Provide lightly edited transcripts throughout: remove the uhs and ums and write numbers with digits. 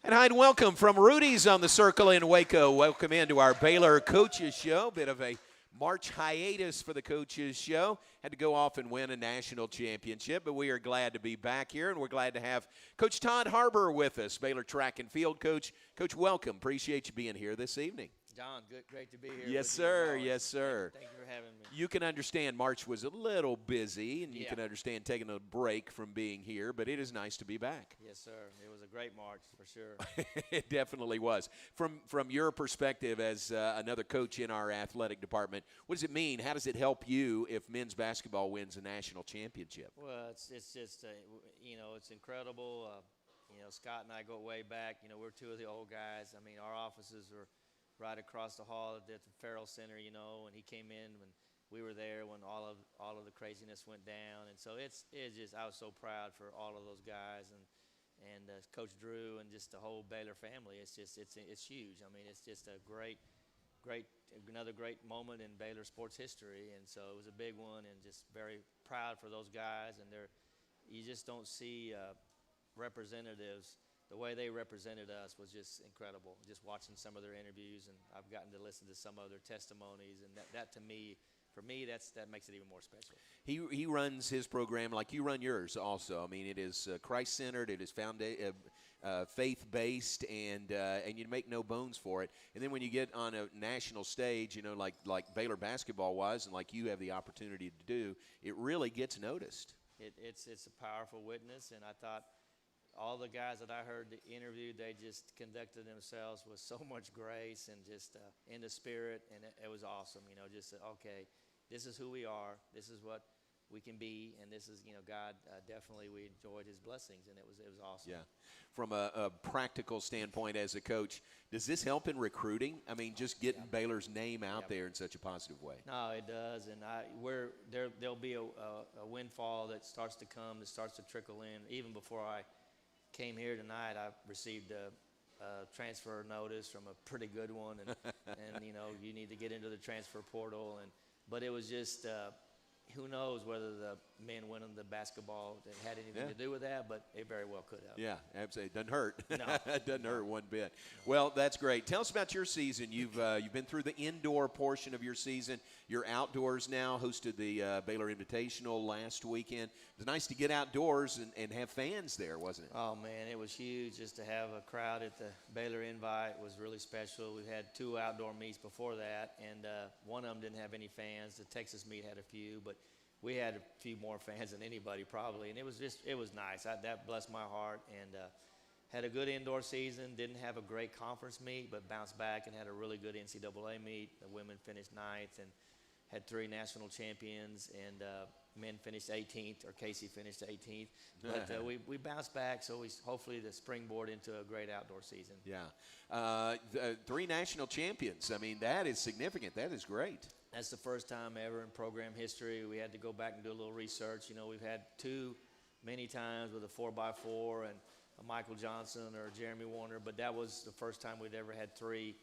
And hi and welcome from Rudy's on the Circle in Waco. Welcome into our Baylor Coaches Show. Bit of a March hiatus for the Coaches Show. Had to go off and win a national championship, but we are glad to be back here, and we're glad to have Coach Todd Harbour with us, Baylor track and field coach. Coach, welcome. Appreciate you being here this evening. John, great to be here. Yes, sir. Yes, sir. Thank you for having me. You can understand March was a little busy, and you can understand taking a break from being here, but it is nice to be back. Yes, sir. It was a great March for sure. It definitely was. From your perspective as another coach in our athletic department, what does it mean? How does it help you if men's basketball wins a national championship? Well, it's just it's incredible. Scott and I go way back. We're two of the old guys. I mean, our offices are right across the hall at the Farrell Center, and he came in when we were there when all of the craziness went down. And so it's just, I was so proud for all of those guys and Coach Drew and just the whole Baylor family. It's huge. I mean, it's just a another great moment in Baylor sports history. And so it was a big one, and just very proud for those guys. And you just don't see representatives. The way they represented us was just incredible. Just watching some of their interviews, and I've gotten to listen to some of their testimonies, and that to me, for me, that makes it even more special. He runs his program like you run yours also. I mean, it is Christ-centered, it is faith-based, and you make no bones for it. And then when you get on a national stage, like Baylor basketball was, and like you have the opportunity to do, it really gets noticed. It's a powerful witness, and I thought all the guys that I heard interviewed, they just conducted themselves with so much grace and just in the spirit, and it was awesome. Just okay, this is who we are, this is what we can be, and this is God. Definitely, we enjoyed His blessings, and it was awesome. Yeah, from a practical standpoint as a coach, does this help in recruiting? I mean, just getting Baylor's name out there in such a positive way. No, it does, and there'll be a windfall that starts to come, that starts to trickle in. Even before I came here tonight, I received a transfer notice from a pretty good one, and you need to get into the transfer portal, but it was just who knows whether the men winning the basketball had anything to do with that, but it very well could have. Yeah, absolutely. It doesn't hurt. No. It doesn't hurt one bit. No. Well, that's great. Tell us about your season. You've been through the indoor portion of your season. You're outdoors now, hosted the Baylor Invitational last weekend. It was nice to get outdoors and have fans there, wasn't it? Oh, man, it was huge just to have a crowd at the Baylor Invite. Was really special. We had 2 outdoor meets before that, and one of them didn't have any fans. The Texas meet had a few, but we had a few more fans than anybody probably, and it was nice. That blessed my heart, and had a good indoor season. Didn't have a great conference meet, but bounced back and had a really good NCAA meet. The women finished 9th and had 3 national champions, and men finished 18th, or Casey finished 18th. But we bounced back, so hopefully the springboard into a great outdoor season. Yeah. 3 national champions. I mean, that is significant. That is great. That's the first time ever in program history. We had to go back and do a little research. We've had 2 many times with a 4x4 and a Michael Johnson or Jeremy Warner, but that was the first time we'd ever had 3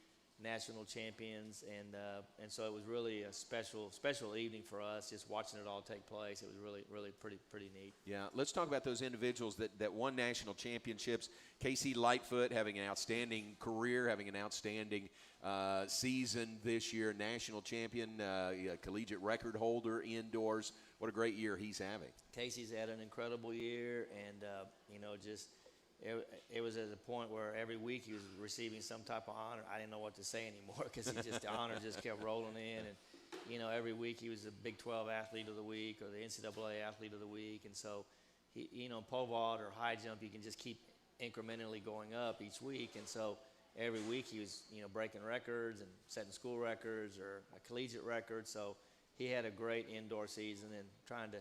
national champions, and so it was really a special evening for us, just watching it all take place. It was really pretty neat. Yeah, let's talk about those individuals that won national championships. Casey Lightfoot having an outstanding career, having an outstanding season this year, national champion, collegiate record holder indoors. What a great year he's having. Casey's had an incredible year, and It was at the point where every week he was receiving some type of honor. I didn't know what to say anymore because the honor just kept rolling in. And, every week he was the Big 12 Athlete of the Week or the NCAA Athlete of the Week. And so, pole vault or high jump, you can just keep incrementally going up each week. And so every week he was, breaking records and setting school records or a collegiate record. So he had a great indoor season and trying to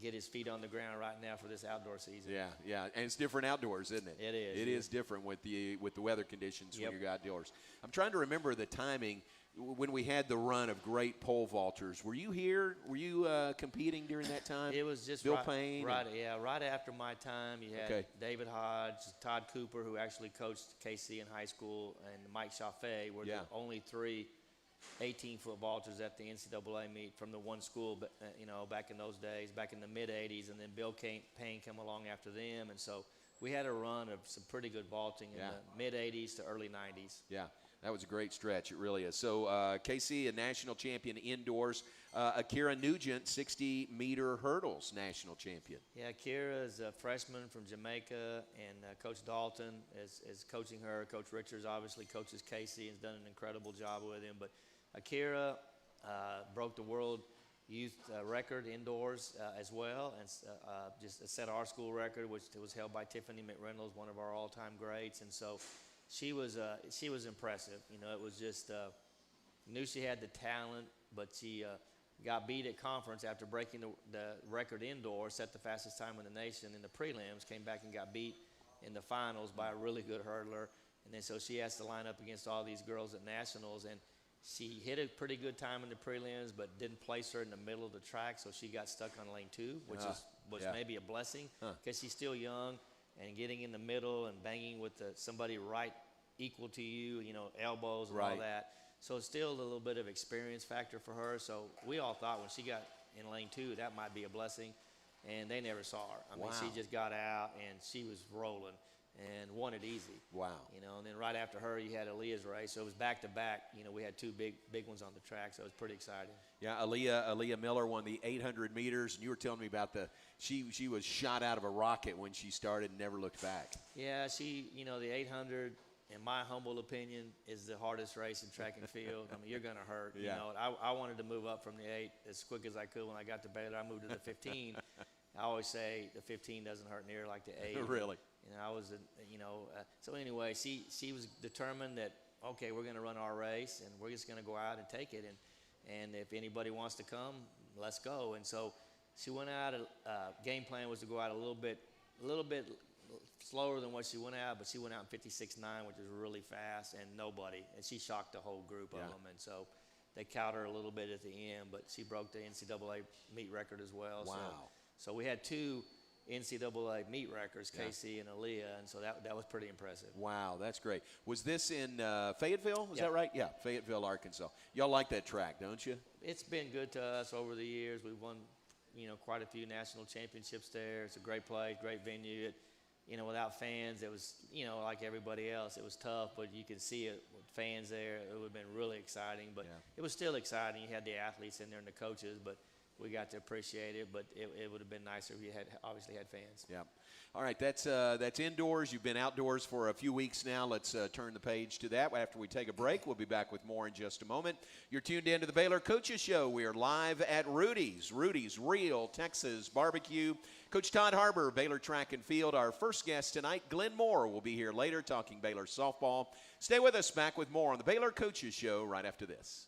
get his feet on the ground right now for this outdoor season. Yeah, and it's different outdoors, isn't it? It is. It is different with the weather conditions when you're outdoors. I'm trying to remember the timing when we had the run of great pole vaulters. Were you here? Were you competing during that time? It was just Bill Payne. Right after my time. You had David Hodge, Todd Cooper, who actually coached KC in high school, and Mike Chaffee were the only 3 18-foot vaulters at the NCAA meet from the one school, back in those days, back in the mid-'80s, and then Bill Payne came along after them, and so we had a run of some pretty good vaulting in Yeah. the mid-'80s to early '90s. Yeah, that was a great stretch. It really is. So, KC, a national champion indoors. Akira Nugent, 60-meter hurdles national champion. Yeah, Kira is a freshman from Jamaica, and Coach Dalton is coaching her. Coach Richards obviously coaches Casey and has done an incredible job with him. But Akira broke the world youth record indoors as well, and just set our school record, which was held by Tiffany McReynolds, one of our all-time greats. And so she was impressive. You know, it was just knew she had the talent, but she got beat at conference after breaking the record indoors, set the fastest time in the nation in the prelims, came back and got beat in the finals by a really good hurdler. And then so she has to line up against all these girls at nationals, and she hit a pretty good time in the prelims, but didn't place her in the middle of the track, so she got stuck on lane 2, which was maybe a blessing because she's still young, and getting in the middle and banging with somebody right equal to you, you know, elbows and all that. So it's still a little bit of experience factor for her. So we all thought when she got in lane 2, that might be a blessing, and they never saw her. I mean, she just got out, and she was rolling and won it easy. Wow. You know, and then right after her, you had Aaliyah's race. So it was back-to-back. You know, we had two big ones on the track, so it was pretty exciting. Yeah, Aliyah Miller won the 800 meters, and you were telling me about she was shot out of a rocket when she started and never looked back. Yeah, you know, the 800, in my humble opinion, is the hardest race in track and field. I mean, you're going to hurt. You know, I wanted to move up from the 8 as quick as I could. When I got to Baylor, I moved to the 15. I always say the 15 doesn't hurt near like the 8. Really? And I was, you know, so anyway, she was determined that, okay, we're going to run our race, and we're just going to go out and take it. And if anybody wants to come, let's go. And so she went out. Game plan was to go out a little bit slower than what she went out, but she went out in 56.9, which is really fast, and she shocked the whole group of them. And so they cowed her a little bit at the end, but she broke the NCAA meet record as well. Wow. So we had two NCAA meet records, Casey and Aliyah, and so that was pretty impressive. Wow, that's great. Was this in Fayetteville? Is Yep. that right? Yeah, Fayetteville, Arkansas. Y'all like that track, don't you? It's been good to us over the years. We've won, you know, quite a few national championships there. It's a great place, great venue. You know, without fans, it was, you know, like everybody else, it was tough, but you could see it with fans there. It would have been really exciting, but it was still exciting. You had the athletes in there and the coaches, but we got to appreciate it, but it would have been nicer if you had obviously had fans. Yeah. All right, that's indoors. You've been outdoors for a few weeks now. Let's turn the page to that. After we take a break, we'll be back with more in just a moment. You're tuned in to the Baylor Coaches Show. We are live at Rudy's Real Texas Barbecue. Coach Todd Harbour, Baylor Track and Field. Our first guest tonight, Glenn Moore, will be here later talking Baylor softball. Stay with us. Back with more on the Baylor Coaches Show right after this.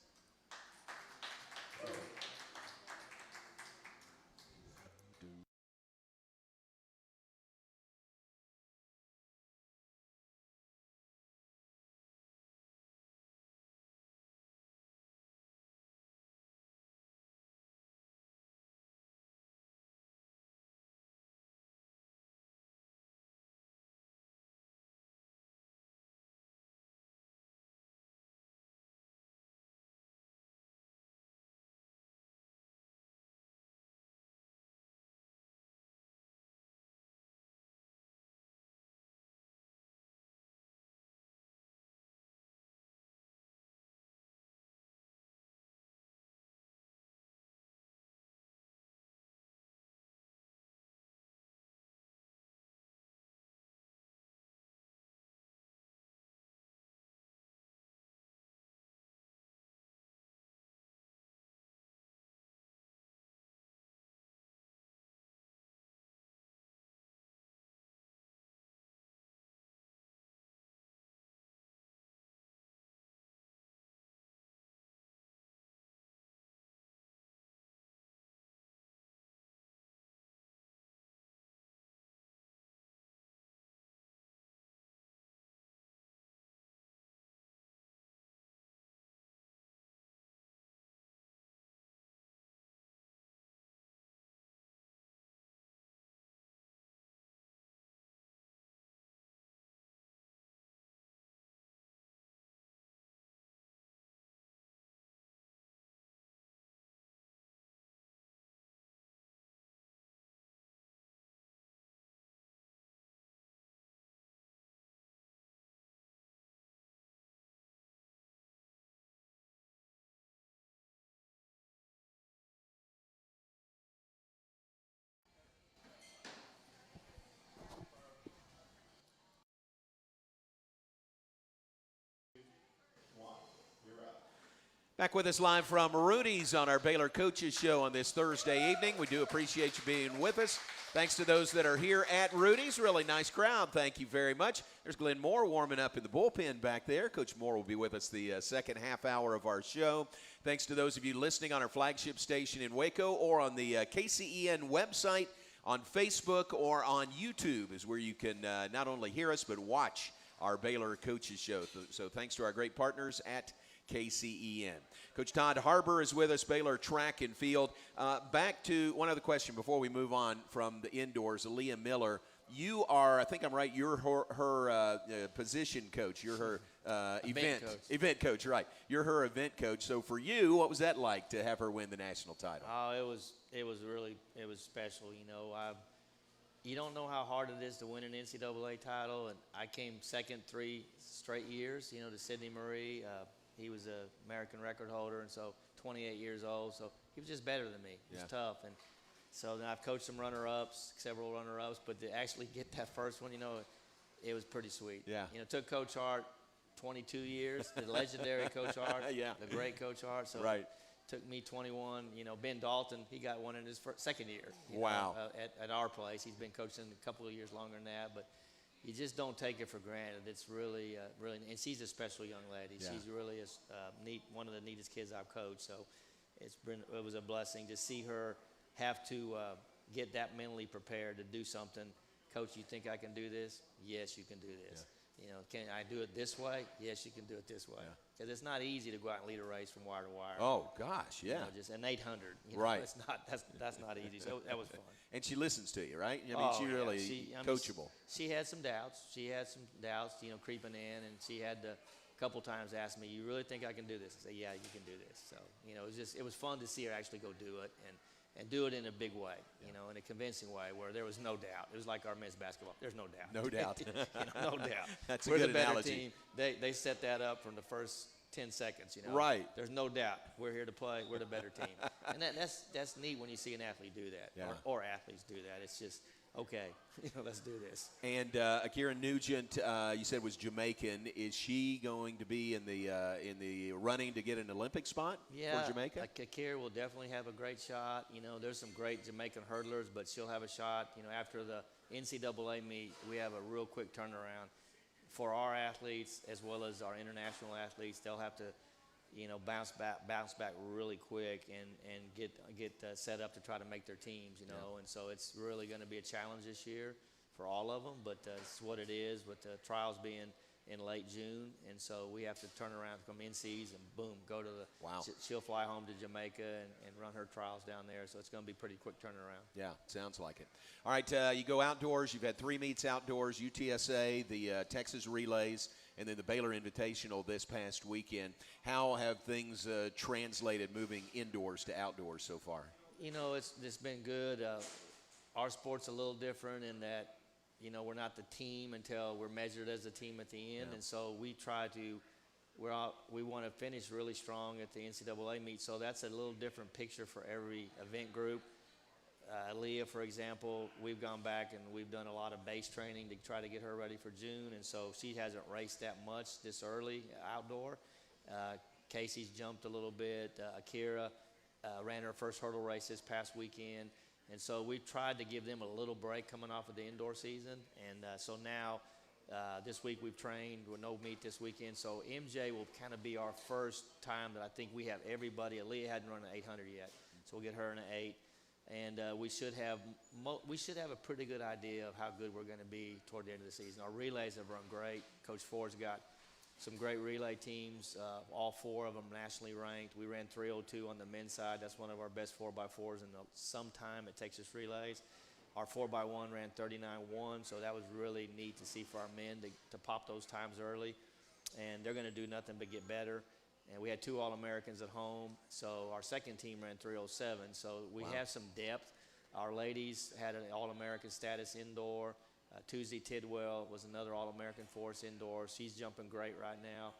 Back with us live from Rudy's on our Baylor Coaches Show on this Thursday evening. We do appreciate you being with us. Thanks to those that are here at Rudy's. Really nice crowd. Thank you very much. There's Glenn Moore warming up in the bullpen back there. Coach Moore will be with us the second half hour of our show. Thanks to those of you listening on our flagship station in Waco or on the KCEN website, on Facebook, or on YouTube is where you can not only hear us but watch our Baylor Coaches Show. So thanks to our great partners at KCEN. Coach Todd Harbour is with us, Baylor track and field. Back to one other question before we move on from the indoors. Aaliyah Miller, you are, I think I'm right, you're her position coach. You're her event coach, right. You're her event coach. So for you, what was that like to have her win the national title? Oh, it was special. You don't know how hard it is to win an NCAA title, and I came second 3 straight years, to Sidney Marie. He was an American record holder, and so 28 years old. So he was just better than me. He was tough. And so then I've coached some runner-ups, several runner-ups, but to actually get that first one, it was pretty sweet. Yeah. It took Coach Hart 22 years, the legendary Coach Hart, the great Coach Hart. So right. It took me 21. Ben Dalton, he got one in his second year. Wow. At our place. He's been coaching a couple of years longer than that, but you just don't take it for granted. It's really, and she's a special young lady. Yeah. She's really neat, one of the neatest kids I've coached. So it was a blessing to see her have to get that mentally prepared to do something. Coach, you think I can do this? Yes, you can do this. Yeah. Can I do it this way? Yes, you can do it this way. Because it's not easy to go out and lead a race from wire to wire. Oh gosh, yeah. Just an 800. Right. That's not easy. So that was fun. And she listens to you, right? She's really coachable. She had some doubts. Creeping in, and she had to a couple times ask me, "You really think I can do this?" I said, "Yeah, you can do this." So it was fun to see her actually go do it and do it in a big way, in a convincing way where there was no doubt. It was like our men's basketball. There's no doubt. No doubt. No doubt. That's a We're good the better analogy. team. They set that up from the first 10 seconds, Right. There's no doubt. We're here to play. We're the better team. And that's neat when you see an athlete do that, or athletes do that. It's just, okay, let's do this. And Akira Nugent, you said was Jamaican. Is she going to be in the running to get an Olympic spot for Jamaica? Akira will definitely have a great shot. There's some great Jamaican hurdlers, but she'll have a shot. After the NCAA meet, we have a real quick turnaround for our athletes as well as our international athletes. They'll have to, bounce back really quick and get set up to try to make their teams, And so it's really going to be a challenge this year for all of them, but it's what it is with the trials being in late June. And so we have to turn around from NCs and boom, go to the wow. She'll fly home to Jamaica and run her trials down there. So it's going to be pretty quick turnaround. Yeah, sounds like it. All right, you go outdoors. You've had 3 meets outdoors, UTSA, the Texas Relays, and then the Baylor Invitational this past weekend. How have things translated moving indoors to outdoors so far? It's been good. Our sport's a little different in that, we're not the team until we're measured as a team at the end. And so we want to finish really strong at the NCAA meet. So that's a little different picture for every event group. Aliyah, for example, we've gone back and we've done a lot of base training to try to get her ready for June. And so she hasn't raced that much this early outdoor. Casey's jumped a little bit. Akira ran her first hurdle race this past weekend. And so we've tried to give them a little break coming off of the indoor season. And so now this week we've trained with no meet this weekend. So MJ will kind of be our first time that I think we have everybody. Aaliyah hadn't run an 800 yet, so we'll get her in an 8. And we should have a pretty good idea of how good we're going to be toward the end of the season. Our relays have run great. Coach Ford's got some great relay teams, all 4 of them nationally ranked. We ran 302 on the men's side. That's one of our best 4x4s in some time at Texas Relays. Our 4x1 ran 39.1, so that was really neat to see for our men to pop those times early. And they're going to do nothing but get better. And we had 2 All-Americans at home, so our second team ran 307. So we have some depth. Our ladies had an All-American status indoor. Tuesday Tidwell was another All-American for us indoors. She's jumping great right now.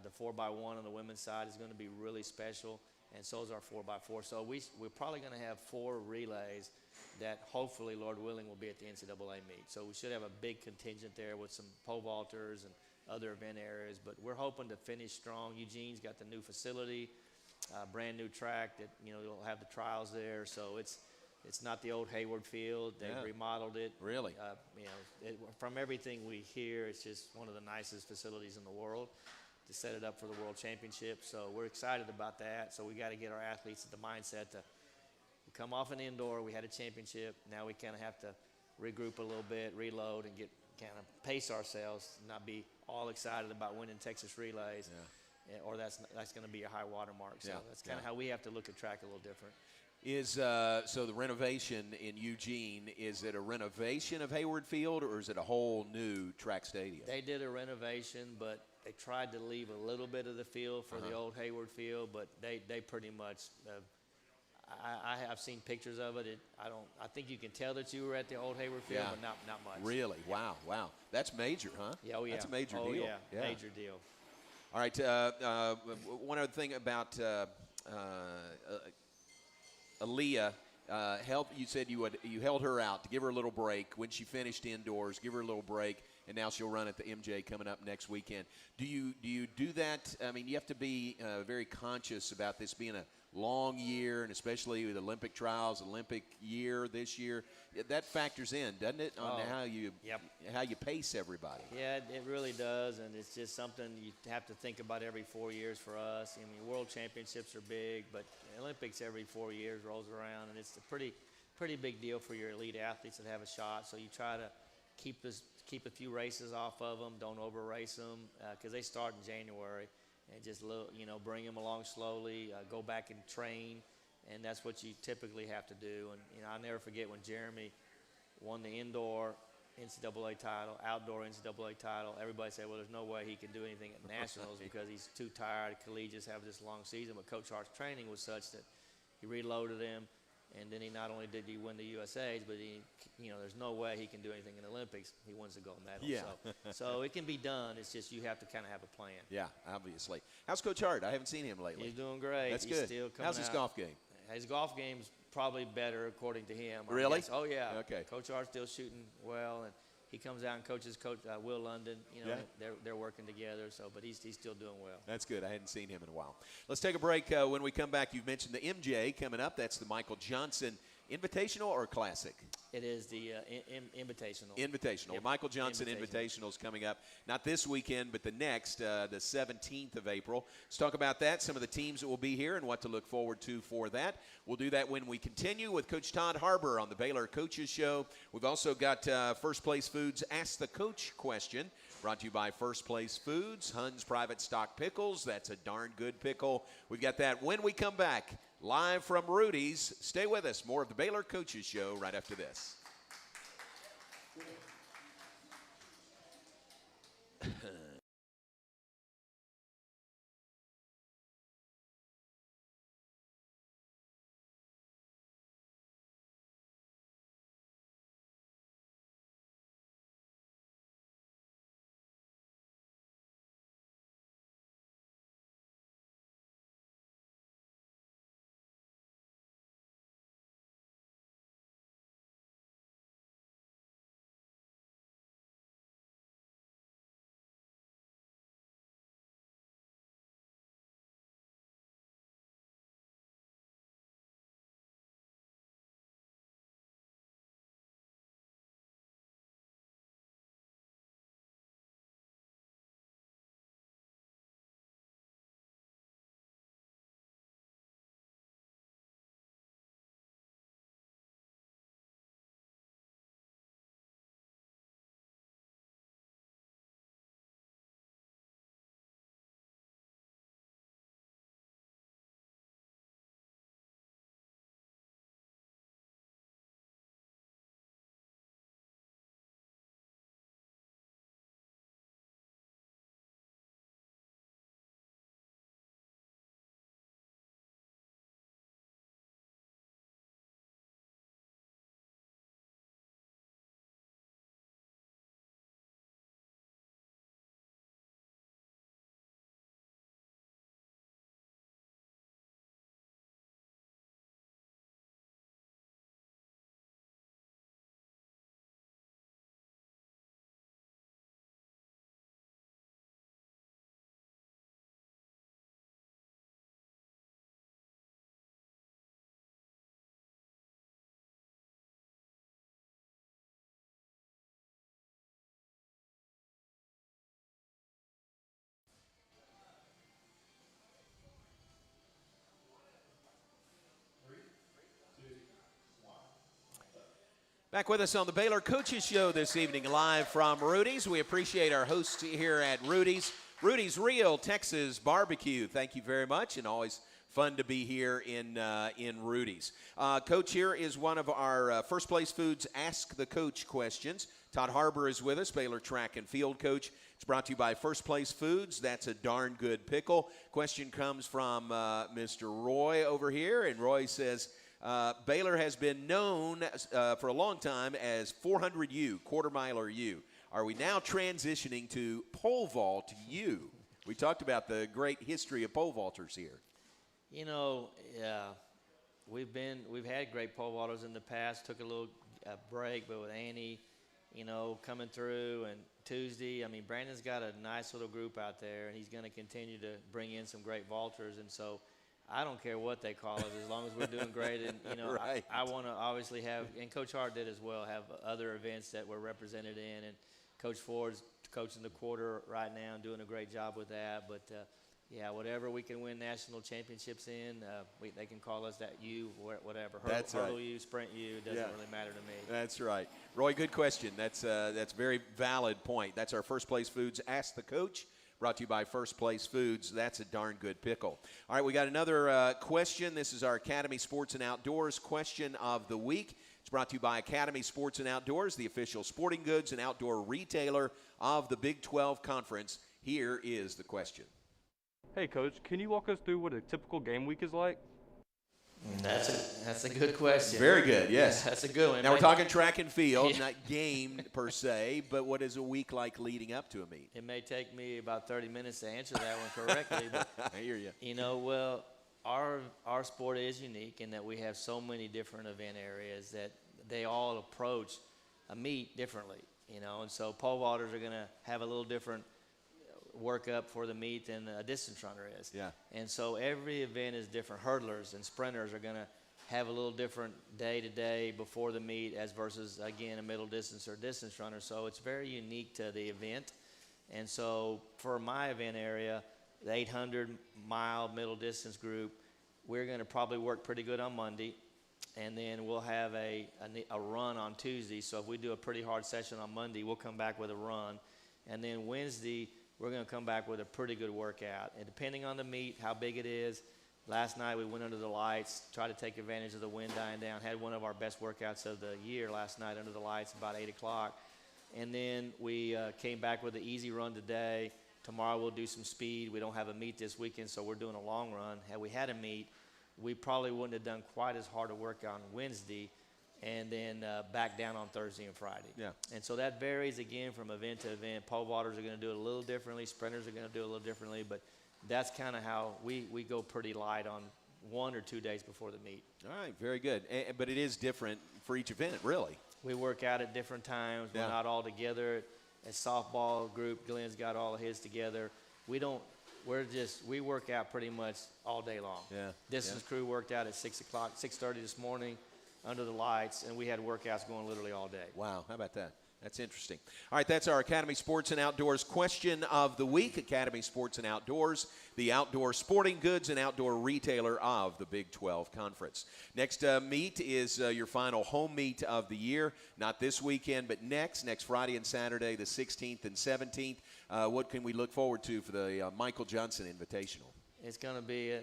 The 4x1 on the women's side is going to be really special, and so is our 4x4. So we're probably going to have 4 relays that hopefully, Lord willing, will be at the NCAA meet. So we should have a big contingent there with some pole vaulters and other event areas. But we're hoping to finish strong. Eugene's got the new facility, brand new track that, you know, you'll have the trials there. So it's not the old Hayward field. They remodeled it. Really? You know, from everything we hear, it's just one of the nicest facilities in the world to set it up for the World Championship. So we're excited about that. So we got to get our athletes at the mindset to come off an indoor. We had a championship. Now we kind of have to regroup a little bit, reload, and get kind of pace ourselves, not be all excited about winning Texas relays, or that's going to be a high water mark. So that's kind of how we have to look at track a little different. Is so the renovation in Eugene, is it a renovation of Hayward Field, or is it a whole new track stadium? They did a renovation, but they tried to leave a little bit of the field for the old Hayward Field, but they pretty much I have seen pictures of it. I think you can tell that you were at the old Hayward Field, but not much. Really? Wow. That's major, huh? Yeah, oh yeah. That's a major deal. Yeah, major deal. All right. One other thing about Aliyah, you said you held her out to give her a little break when she finished indoors, give her a little break, and now she'll run at the MJ coming up next weekend. Do you do that? I mean, you have to be very conscious about this being a long year, and especially with Olympic trials, Olympic year this year. That factors in, doesn't it, on how you pace everybody? Yeah, it really does, and it's just something you have to think about every 4 years for us. I mean, World Championships are big, but Olympics every 4 years rolls around, and it's a pretty big deal for your elite athletes that have a shot. So you try to keep a few races off of them, don't over race them, because they start in January. And just bring them along slowly, go back and train, and that's what you typically have to do. And I'll never forget when Jeremy won the indoor NCAA title, outdoor NCAA title. Everybody said, well, there's no way he can do anything at nationals because he's too tired. Collegiates have this long season, but Coach Hart's training was such that he reloaded him, and then he not only did he win the USA's, but there's no way he can do anything in the Olympics. He wins the gold medal. Yeah. So it can be done. It's just you have to kind of have a plan. Yeah, obviously. How's Coach Hart? I haven't seen him lately. He's doing great. That's He's good. Still coming How's his out. golf game? His golf game's probably better according to him. Really? Oh yeah. Okay. Coach Hart's still shooting well, and he comes out and coaches Coach Will London. They're working together. So, but he's still doing well. That's good. I hadn't seen him in a while. Let's take a break. When we come back, you've mentioned the MJ coming up. That's the Michael Johnson Invitational or Classic? It is the Invitational. Invitational. Yep. Michael Johnson Invitational is coming up, not this weekend, but the next, the 17th of April. Let's talk about that, some of the teams that will be here and what to look forward to for that. We'll do that when we continue with Coach Todd Harbour on the Baylor Coaches Show. We've also got First Place Foods Ask the Coach question, brought to you by First Place Foods, Hunn's Private Stock Pickles. That's a darn good pickle. We've got that when we come back. Live from Rudy's. Stay with us. More of the Baylor Coaches Show right after this. Back with us on the Baylor Coaches Show this evening, live from Rudy's. We appreciate our hosts here at Rudy's. Rudy's Real Texas Barbecue. Thank you very much, and always fun to be here in Rudy's. Coach, here is one of our First Place Foods Ask the Coach questions. Todd Harbour is with us, Baylor track and field coach. It's brought to you by First Place Foods. That's a darn good pickle. Question comes from Mr. Roy over here, and Roy says, Baylor has been known for a long time as 400U, quarter-miler U. Are we now transitioning to pole vault U? We talked about the great history of pole vaulters here. You know, we've had great pole vaulters in the past. Took a little break, but with Annie, you know, coming through, and Tuesday, I mean, Brandon's got a nice little group out there, and he's going to continue to bring in some great vaulters, and so I don't care what they call us as long as we're doing great. And, you know, right. I want to obviously have, and Coach Hart did as well, have other events that we're represented in. And Coach Ford's coaching the quarter right now and doing a great job with that. But, yeah, whatever we can win national championships in, they can call us that U, whatever. That's right. Hurdle U, sprint U, it doesn't really matter to me. That's right. Roy, good question. That's a very valid point. That's our First Place Foods Ask the Coach. Brought to you by First Place Foods. That's a darn good pickle. All right, we got another question. This is our Academy Sports and Outdoors question of the week. It's brought to you by Academy Sports and Outdoors, the official sporting goods and outdoor retailer of the Big 12 Conference. Here is the question. Hey, Coach, can you walk us through what a typical game week is like? That's a good question. Very good, yes. That's a good one. Now, we're talking track and field, not game per se, but what is a week like leading up to a meet? It may take me about 30 minutes to answer that one correctly. But, I hear you. You know, well, our sport is unique in that we have so many different event areas that they all approach a meet differently, you know. And so pole vaulters are going to have a little different workup for the meet than a distance runner is. Yeah. And so every event is different. Hurdlers and sprinters are going to have a little different day-to-day before the meet as versus, again, a middle distance or distance runner. So it's very unique to the event. And so for my event area, the 800-mile middle distance group, we're going to probably work pretty good on Monday. And then we'll have a run on Tuesday. So if we do a pretty hard session on Monday, we'll come back with a run. And then Wednesday, we're going to come back with a pretty good workout. And depending on the meet, how big it is, last night we went under the lights, tried to take advantage of the wind dying down, had one of our best workouts of the year last night under the lights about 8 o'clock. And then we came back with an easy run today. Tomorrow we'll do some speed. We don't have a meet this weekend, so we're doing a long run. Had we had a meet, we probably wouldn't have done quite as hard a work on Wednesday and then back down on Thursday and Friday. Yeah. And so that varies, again, from event to event. Pole vaulters are going to do it a little differently. Sprinters are going to do it a little differently. But that's kind of how we go pretty light on 1 or 2 days before the meet. All right, very good. But it is different for each event, really. We work out at different times. Yeah. We're not all together. A softball group, Glenn's got all of his together. We work out pretty much all day long. Yeah. Distance crew worked out at 6 o'clock, 6:30 this morning under the lights, and we had workouts going literally all day. Wow, how about that? That's interesting. All right, that's our Academy Sports and Outdoors question of the week. Academy Sports and Outdoors, the outdoor sporting goods and outdoor retailer of the Big 12 Conference. Next meet is your final home meet of the year. Not this weekend, but next Friday and Saturday, the 16th and 17th. What can we look forward to for the Michael Johnson Invitational? It's going to be,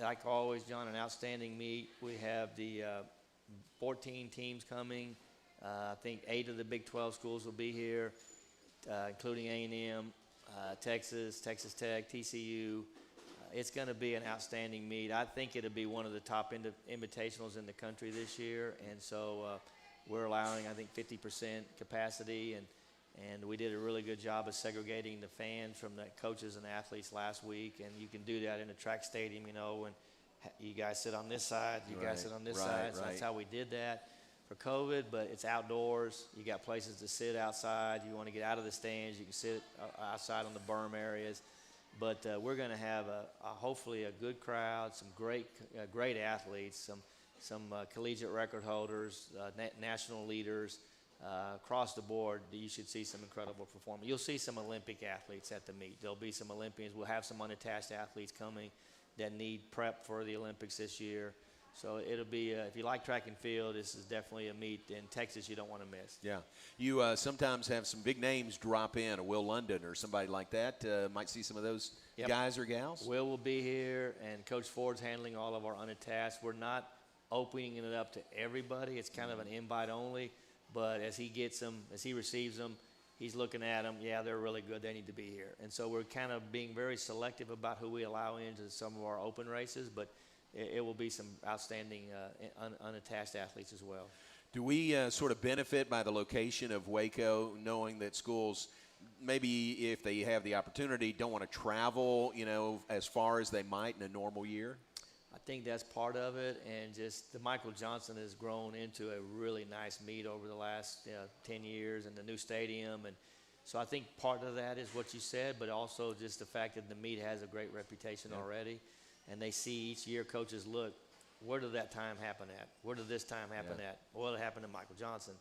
like always, John, an outstanding meet. We have the 14 teams coming. I think 8 of the Big 12 schools will be here, including A&M, Texas Tech, TCU. It's going to be an outstanding meet. I think it'll be one of the top invitationals in the country this year. And so we're allowing, I think, 50% capacity. And we did a really good job of segregating the fans from the coaches and athletes last week. And you can do that in a track stadium, you know, and you guys sit on this side, you guys sit on this side. So that's how we did that for COVID, but it's outdoors. You got places to sit outside. You want to get out of the stands, you can sit outside on the berm areas. But we're going to have hopefully a good crowd, some great athletes, some collegiate record holders, national leaders. Across the board, you should see some incredible performance. You'll see some Olympic athletes at the meet. There'll be some Olympians. We'll have some unattached athletes coming that need prep for the Olympics this year. So it'll be, if you like track and field, this is definitely a meet in Texas you don't want to miss. Yeah. You sometimes have some big names drop in, a Will London or somebody like that. Might see some of those guys or gals. Will be here, and Coach Ford's handling all of our unattached. We're not opening it up to everybody. It's kind of an invite only. But as he gets them, as he receives them, he's looking at them. Yeah, they're really good. They need to be here. And so we're kind of being very selective about who we allow into some of our open races. But it will be some outstanding unattached athletes as well. Do we sort of benefit by the location of Waco, knowing that schools, maybe if they have the opportunity, don't want to travel, as far as they might in a normal year? I think that's part of it, and just the Michael Johnson has grown into a really nice meet over the last 10 years, and the new stadium, and so I think part of that is what you said, but also just the fact that the meet has a great reputation already, and they see each year coaches look, where did that time happen at? Where did this time happen at? Well, it happened to Michael Johnson.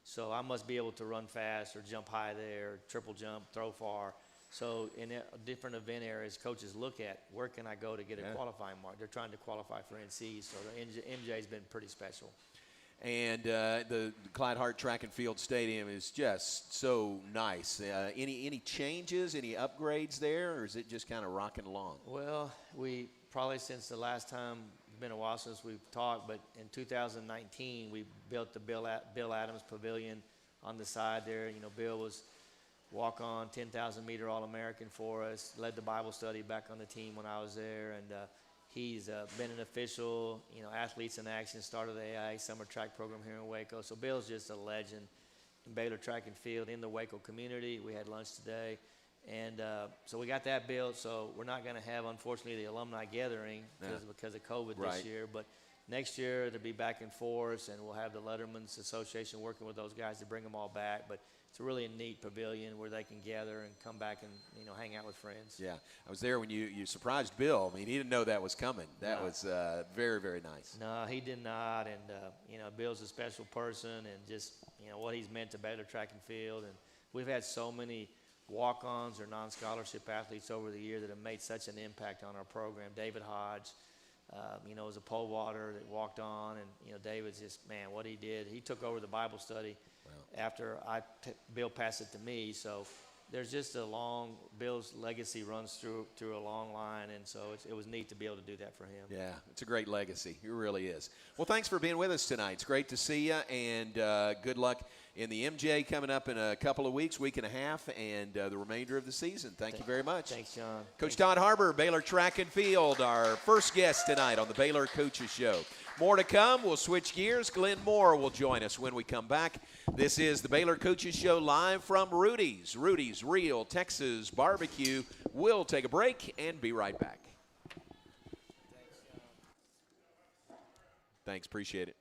So I must be able to run fast or jump high there, triple jump, throw far. So in different event areas, coaches look at where can I go to get a qualifying mark. They're trying to qualify for NCs, so the MJ's been pretty special. And the Clyde Hart Track and Field Stadium is just so nice. Any changes, any upgrades there, or is it just kind of rocking along? Well, we probably since the last time, it's been a while since we've talked, but in 2019 we built the Bill Adams Pavilion on the side there. Bill was walk-on 10,000 meter All-American for us, led the Bible study back on the team when I was there, and he's been an official, Athletes in Action, started the AI summer track program here in Waco. So Bill's just a legend in Baylor Track and Field in the Waco community. We had lunch today, and so we got that built. So we're not going to have, unfortunately, the alumni gathering because of COVID this year, but next year it'll be back in force, and we'll have the Letterman's Association working with those guys to bring them all back. But it's a really neat pavilion where they can gather and come back and hang out with friends. Yeah, I was there when you surprised Bill. I mean, he didn't know that was coming. That was very, very nice. No, he did not, and Bill's a special person, and just what he's meant to Baylor Track and Field. And we've had so many walk-ons or non-scholarship athletes over the year that have made such an impact on our program. David Hodge, was a pole vaulter that walked on, and David's just, man, what he did. He took over the Bible study after Bill passed it to me. So there's just Bill's legacy runs through a long line, and so it was neat to be able to do that for him. Yeah, it's a great legacy. It really is. Well, thanks for being with us tonight. It's great to see you, and good luck in the MJ coming up in a couple of weeks, week and a half, and the remainder of the season. Thank you very much. Thanks, John. Coach Todd Harbour, Baylor Track and Field, our first guest tonight on the Baylor Coaches Show. More to come. We'll switch gears. Glenn Moore will join us when we come back. This is the Baylor Coaches Show live from Rudy's. Rudy's Real Texas Barbecue. We'll take a break and be right back. Thanks. Appreciate it.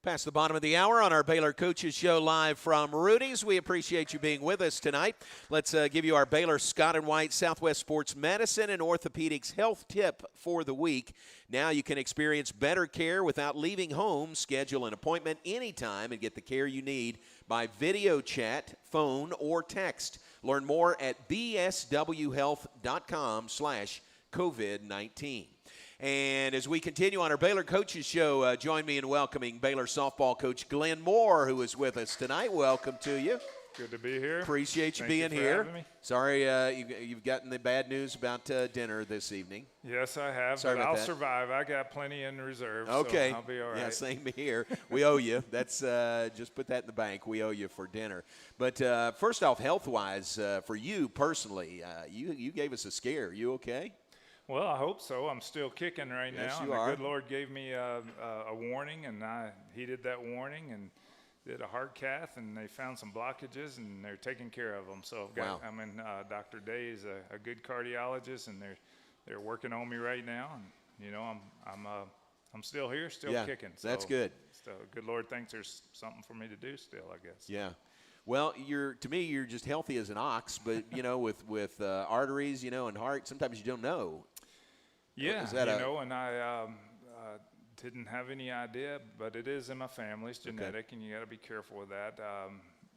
Past the bottom of the hour on our Baylor Coaches Show live from Rudy's. We appreciate you being with us tonight. Let's give you our Baylor Scott and White Southwest Sports Medicine and Orthopedics health tip for the week. Now you can experience better care without leaving home. Schedule an appointment anytime and get the care you need by video chat, phone, or text. Learn more at bswhealth.com/COVID-19. And as we continue on our Baylor Coaches Show, join me in welcoming Baylor softball coach Glenn Moore, who is with us tonight. Welcome to you. Good to be here. Appreciate you being here. Sorry you've gotten the bad news about dinner this evening. Yes, I have, Sorry but about I'll that. survive. I got plenty in reserve, Okay. so I'll be all right. Yeah, same here. We owe you. That's just put that in the bank. We owe you for dinner. But first off, health-wise, for you personally, you gave us a scare. You okay? Well, I hope so. I'm still kicking right Yes, now. you and are. The good Lord gave me a warning, and I heeded that warning and did a heart cath, and they found some blockages, and they're taking care of them. So I'm in Dr. Day is a good cardiologist, and they're working on me right now. And you know, I'm still here, still kicking. So that's good. So good Lord thinks there's something for me to do still, I guess. Yeah. Well, to me, you're just healthy as an ox, but you know, with arteries, you know, and heart, sometimes you don't know. Yeah, and I didn't have any idea, but it is in my family. It's genetic, and you got to be careful with that.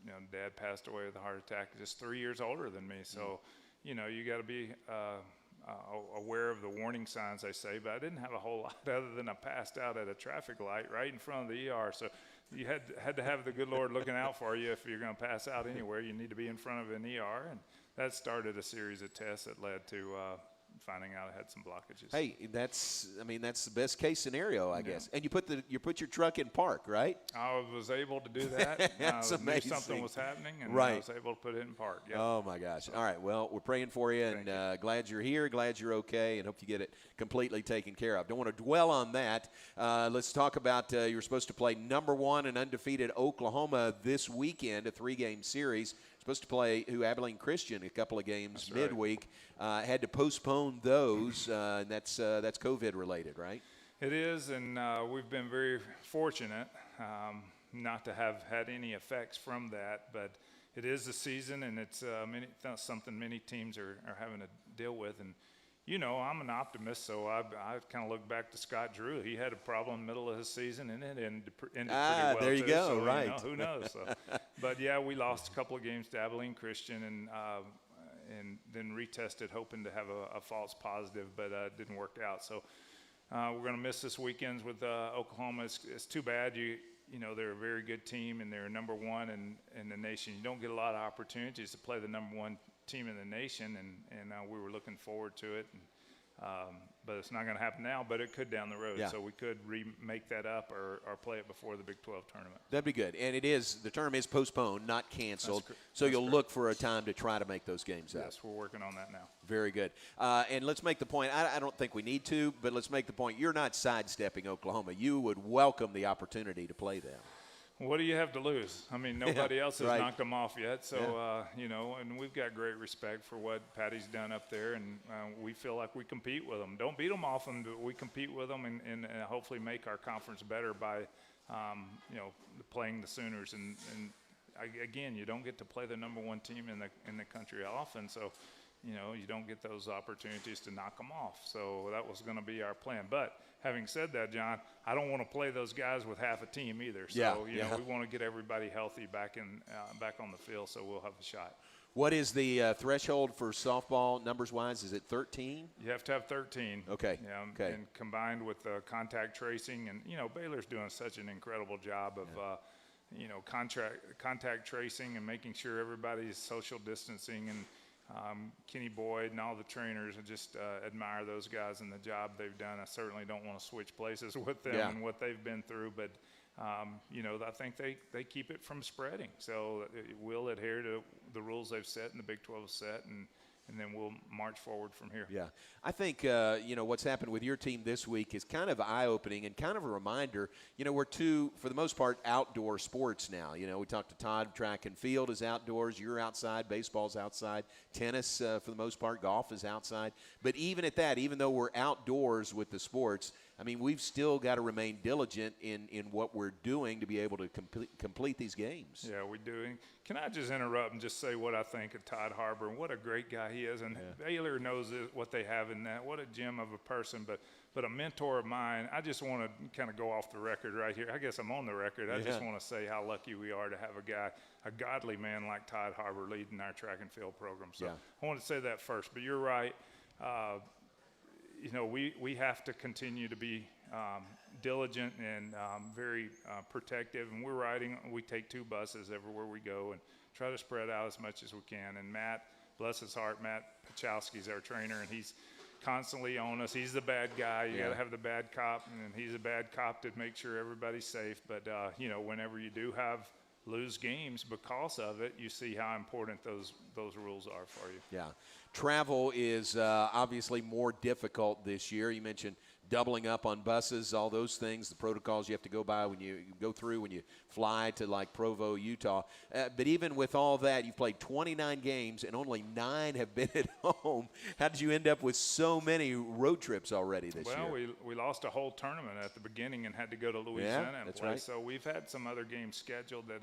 You know, Dad passed away with a heart attack just 3 years older than me, so you know, you got to be aware of the warning signs, they say. But I didn't have a whole lot other than I passed out at a traffic light right in front of the ER. So you had to have the good Lord looking out for you. If you're going to pass out anywhere, you need to be in front of an ER, and that started a series of tests that led to finding out I had some blockages. Hey, that's the best case scenario, I guess. And you put your truck in park, right? I was able to do that. That's I knew amazing. Something was happening, and Right. I was able to put it in park. Yep. Oh my gosh! All right, well, we're praying for you, and glad you're here, glad you're okay, and hope you get it completely taken care of. Don't want to dwell on that. Let's talk about you were supposed to play #1 and undefeated Oklahoma this weekend, a 3-game series. Supposed to play Abilene Christian a couple of games midweek. Had to postpone those, and that's COVID related, right? It is, and we've been very fortunate not to have had any effects from that. But it is the season, and it's something many teams are having to deal with. And you know, I'm an optimist, so I kind of look back to Scott Drew. He had a problem in the middle of his season, and it ended pretty well. There you too. go, So, right. You know, who knows? So, but yeah, we lost a couple of games to Abilene Christian, and then retested, hoping to have a false positive, but it didn't work out. So we're going to miss this weekends with Oklahoma. It's too bad. You know, they're a very good team, and they're #1 in the nation. You don't get a lot of opportunities to play the #1 team in the nation, and we were looking forward to it. But it's not going to happen now, but it could down the road. Yeah. So we could make that up or play it before the Big 12 tournament. That'd be good. And the tournament is postponed, not canceled. So that's you'll correct. look for a time to try to make those games up. Yes, we're working on that now. Very good. And let's make the point, I don't think we need to, but let's make the point, you're not sidestepping Oklahoma. You would welcome the opportunity to play them. What do you have to lose? I mean, nobody else has right. knocked them off yet. So, you know, and we've got great respect for what Patty's done up there, and we feel like we compete with them. Don't beat them off them, but we compete with them and hopefully make our conference better by, you know, playing the Sooners. And again, you don't get to play the #1 team in the country often, so, you know, you don't get those opportunities to knock them off. So that was going to be our plan. But having said that, John, I don't want to play those guys with half a team either. So, you know, we want to get everybody healthy back on the field, so we'll have a shot. What is the threshold for softball numbers-wise? Is it 13? You have to have 13. Okay. Yeah, Okay. And combined with contact tracing, and, you know, Baylor's doing such an incredible job of, you know, contact tracing and making sure everybody's social distancing. And Kenny Boyd and all the trainers, I just admire those guys and the job they've done. I certainly don't want to switch places with them and what they've been through, but you know, I think they keep it from spreading. So we'll adhere to the rules they've set and the Big 12 set, and and then we'll march forward from here. Yeah. I think, what's happened with your team this week is kind of eye-opening and kind of a reminder. We're two, for the most part, outdoor sports now. We talked to Todd, track and field is outdoors. You're outside. Baseball's outside. Tennis, for the most part, golf is outside. But even at that, even though we're outdoors with the sports, I mean, we've still got to remain diligent in what we're doing to be able to complete these games. Yeah, we do. And can I just interrupt and just say what I think of Todd Harbour and what a great guy he is. And Baylor knows what they have in that. What a gem of a person, but a mentor of mine. I just want to kind of go off the record right here. I guess I'm on the record. I just want to say how lucky we are to have a godly man like Todd Harbour leading our track and field program. So I want to say that first. But you're right. We have to continue to be diligent and very protective. And we take 2 buses everywhere we go and try to spread out as much as we can. And Matt, bless his heart, Matt Pachowski's our trainer, and he's constantly on us. He's the bad guy. You got to have the bad cop, and he's a bad cop to make sure everybody's safe. But, whenever you do lose games because of it, you see how important those rules are for you. Yeah. Travel is obviously more difficult this year. You mentioned doubling up on buses, all those things, the protocols you have to go by when you go through when you fly to like Provo, Utah. But even with all that, you've played 29 games and only 9 have been at home. How did you end up with so many road trips already this year? Well, we lost a whole tournament at the beginning and had to go to Louisiana and play. Right. So we've had some other games scheduled that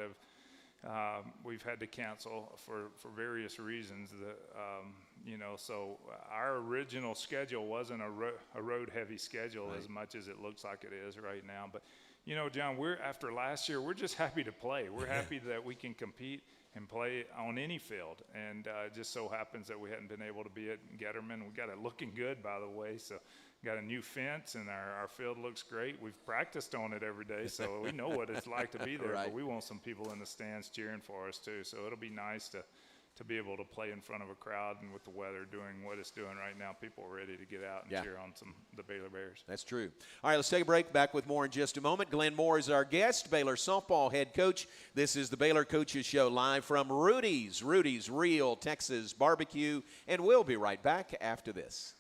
we've had to cancel for various reasons. So our original schedule wasn't a road-heavy schedule as much as it looks like it is right now. But, John, after last year, we're just happy to play. We're happy that we can compete and play on any field. And it just so happens that we hadn't been able to be at Getterman. We got it looking good, by the way. So got a new fence, and our field looks great. We've practiced on it every day, so we know what it's like to be there. Right. But we want some people in the stands cheering for us, too. So it'll be nice to be able to play in front of a crowd, and with the weather doing what it's doing right now, people are ready to get out and cheer on the Baylor Bears. That's true. All right, let's take a break. Back with more in just a moment. Glenn Moore is our guest, Baylor softball head coach. This is the Baylor Coaches Show live from Rudy's Real Texas Barbecue, and we'll be right back after this.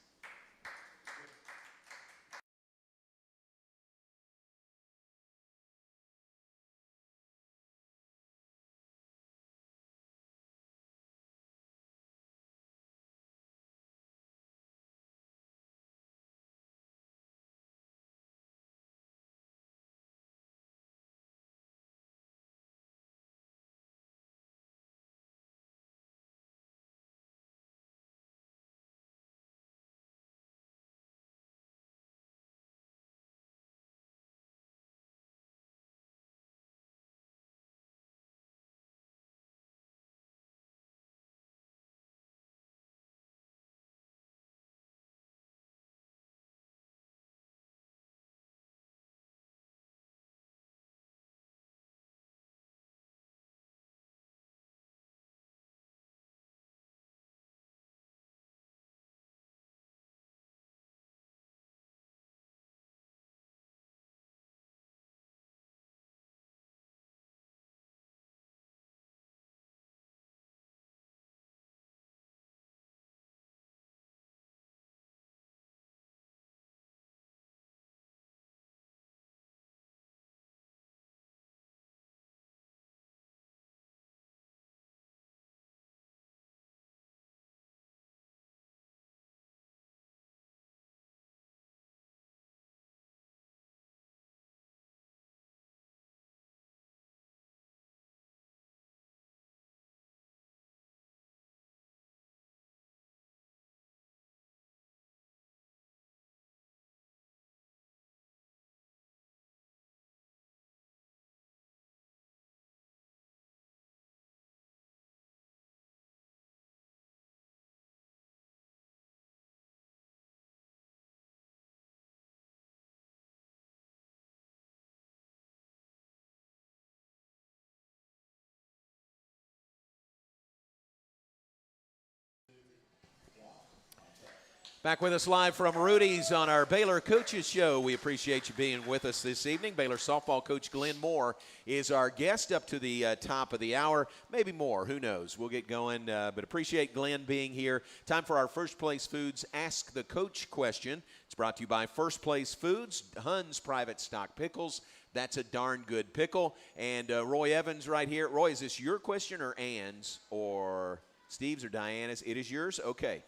Back with us live from Rudy's on our Baylor Coaches Show. We appreciate you being with us this evening. Baylor softball coach Glenn Moore is our guest up to the top of the hour. Maybe more, who knows? We'll get going, but appreciate Glenn being here. Time for our First Place Foods Ask the Coach question. It's brought to you by First Place Foods, Hunn's Private Stock Pickles. That's a darn good pickle. And Roy Evans right here. Roy, is this your question or Ann's or Steve's or Diana's? It is yours? Okay.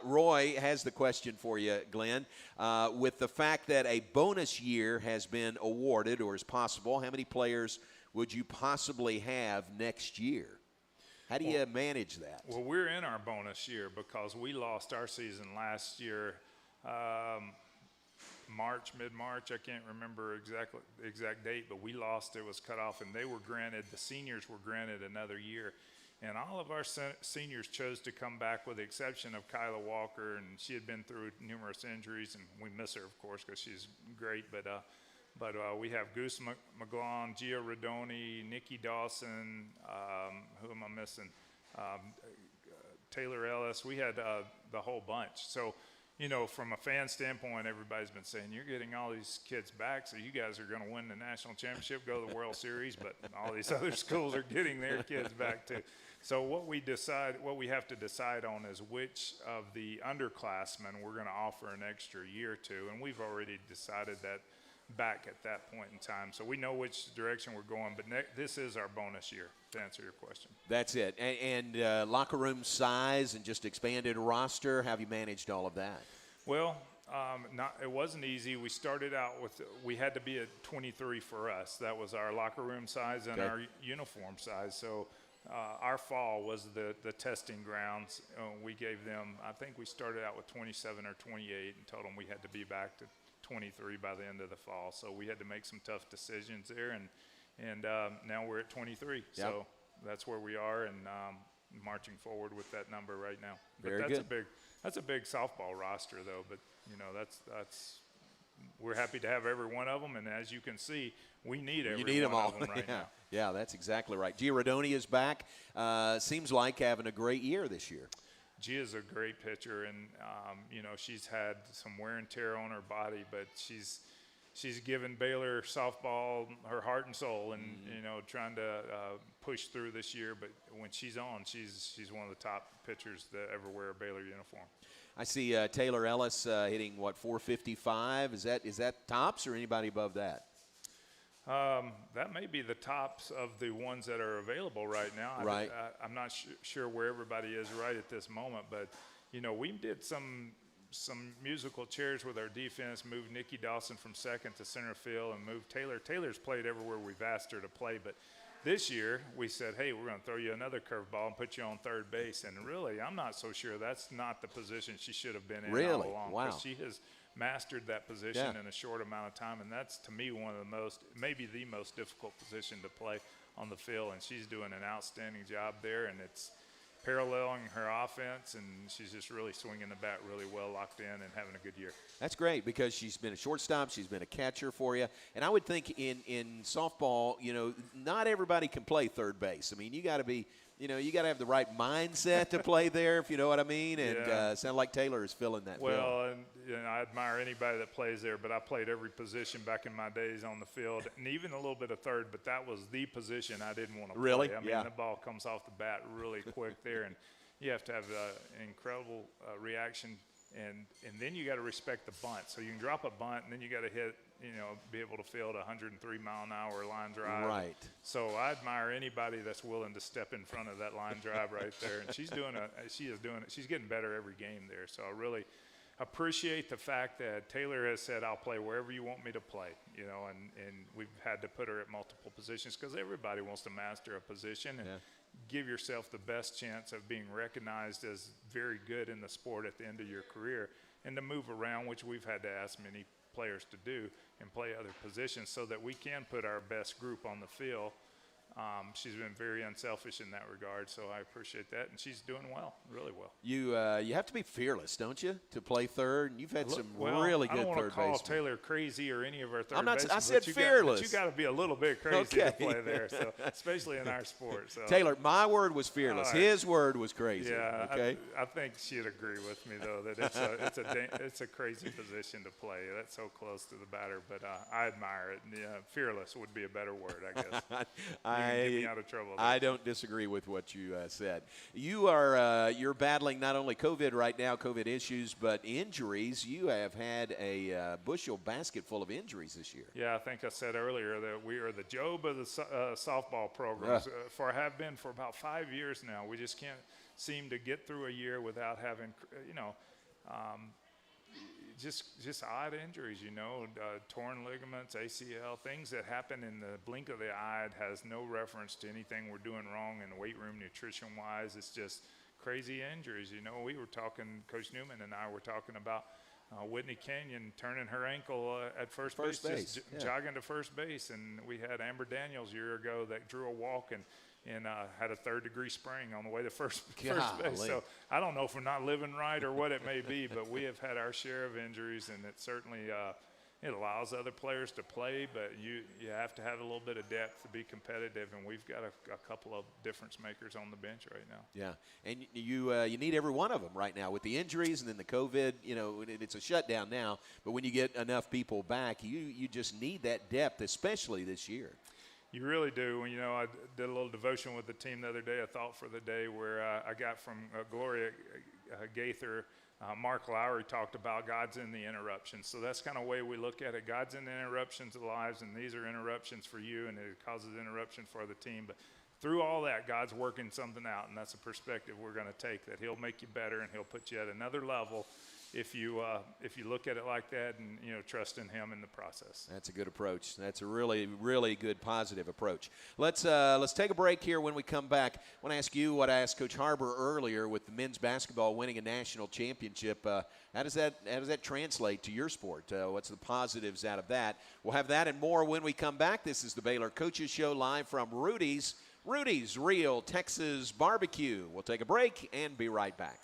Roy has the question for you, Glenn. With the fact that a bonus year has been awarded or is possible, how many players would you possibly have next year? How do you manage that? Well, we're in our bonus year because we lost our season last year, mid-March. I can't remember the exact date, but we lost. It was cut off, and the seniors were granted another year. And all of our seniors chose to come back with the exception of Kyla Walker, and she had been through numerous injuries, and we miss her, of course, because she's great. But we have Goose McGlone, Gia Rodoni, Nikki Dawson, who am I missing? Taylor Ellis. We had the whole bunch. So, you know, from a fan standpoint, everybody's been saying, you're getting all these kids back, so you guys are going to win the national championship, go to the World Series, but all these other schools are getting their kids back too. So what we have to decide on is which of the underclassmen we're going to offer an extra year to, and we've already decided that back at that point in time. So we know which direction we're going, but this is our bonus year, to answer your question. That's it. And locker room size and just expanded roster, how have you managed all of that? Well, it wasn't easy. We started out we had to be at 23 for us. That was our locker room size and our uniform size. So our fall was the testing grounds. We gave them, I think we started out with 27 or 28 and told them we had to be back to 23 by the end of the fall. So we had to make some tough decisions there, and now we're at 23. Yep. So that's where we are, and marching forward with that number right now. But Very good. That's a big softball roster, though. But you know, we're happy to have every one of them, and as you can see, we need every one of them right now. Yeah, that's exactly right. Girodoni is back. Seems like having a great year this year. Gia's a great pitcher, and you know, she's had some wear and tear on her body, but she's given Baylor softball her heart and soul, and you know, trying to push through this year. But when she's on, she's one of the top pitchers that ever wear a Baylor uniform. I see Taylor Ellis hitting 455. Is that tops or anybody above that? That may be the tops of the ones that are available right now. Right. I'm not sure where everybody is right at this moment, but you know, we did some musical chairs with our defense, moved Nikki Dawson from second to center field, and moved Taylor. Taylor's played everywhere we've asked her to play, but this year we said, hey, we're going to throw you another curveball and put you on third base. And really, I'm not so sure that's not the position she should have been in all along. Wow. Because she has mastered that position in a short amount of time, and that's, to me, one of the maybe the most difficult position to play on the field. And she's doing an outstanding job there, and it's paralleling her offense, and she's just really swinging the bat really well, locked in, and having a good year. That's great because she's been a shortstop, she's been a catcher for you, and I would think in softball, you know, not everybody can play third base. I mean, you got to be, you know, you got to have the right mindset to play there, if you know what I mean. And sound like Taylor is filling that. Well, and you know, I admire anybody that plays there, but I played every position back in my days on the field, and even a little bit of third. But that was the position I didn't want to really play. I mean, the ball comes off the bat really quick there, and you have to have an incredible reaction, and then you got to respect the bunt. So you can drop a bunt, and then you got to hit, you know, be able to field a 103-mile-an-hour line drive. Right. So I admire anybody that's willing to step in front of that line drive right there. And she's doing it. She's getting better every game there. So I really appreciate the fact that Taylor has said, I'll play wherever you want me to play, you know, and we've had to put her at multiple positions because everybody wants to master a position and give yourself the best chance of being recognized as very good in the sport at the end of your career, and to move around, which we've had to ask many players to do, and play other positions so that we can put our best group on the field she's been very unselfish in that regard, so I appreciate that, and she's doing well, really well. You have to be fearless, don't you, to play third? And you've had some Well, really good I don't want third to call basemen. Taylor crazy or any of our third I'm not. basemen. I said fearless. You got to be a little bit crazy to Okay. play there, so especially in our sport. So. Taylor, my word was fearless. All right. His word was crazy. Yeah, Okay. I think she'd agree with me though that it's a crazy position to play. That's so close to the batter, but I admire it. Yeah, fearless would be a better word, I guess. You can get me out of trouble. I don't disagree with what you said. You are you're battling not only COVID right now, COVID issues, but injuries. You have had a bushel basket full of injuries this year. Yeah, I think I said earlier that we are the Job of the softball programs. Have been for about 5 years now. We just can't seem to get through a year without having, just odd injuries, torn ligaments, ACL, things that happen in the blink of the eye. It has no reference to anything we're doing wrong in the weight room nutrition-wise. It's just crazy injuries. We were talking, Coach Newman and I were talking about Whitney Canyon turning her ankle at first base. Just jogging to first base. And we had Amber Daniels a year ago that drew a walk and had a third-degree sprain on the way to first base. So I don't know if we're not living right or what it may be, but we have had our share of injuries, and it certainly it allows other players to play, but you have to have a little bit of depth to be competitive, and we've got a couple of difference makers on the bench right now. Yeah, and you need every one of them right now with the injuries and then the COVID. It's a shutdown now, but when you get enough people back, you just need that depth, especially this year. You really do. I did a little devotion with the team the other day, a thought for the day, where I got from Gloria Gaither. Mark Lowry talked about God's in the interruptions. So that's kind of the way we look at it. God's in the interruptions of lives, and these are interruptions for you, and it causes interruption for the team. But through all that, God's working something out, and that's a perspective we're going to take, that he'll make you better and he'll put you at another level if you look at it like that and trust in him in the process. That's a good approach. That's a really, really good positive approach. Let's take a break here. When we come back, I want to ask you what I asked Coach Harbour earlier with the men's basketball winning a national championship. How does that translate to your sport? What's the positives out of that? We'll have that and more when we come back. This is the Baylor Coaches Show live from Rudy's Real Texas Barbecue. We'll take a break and be right back.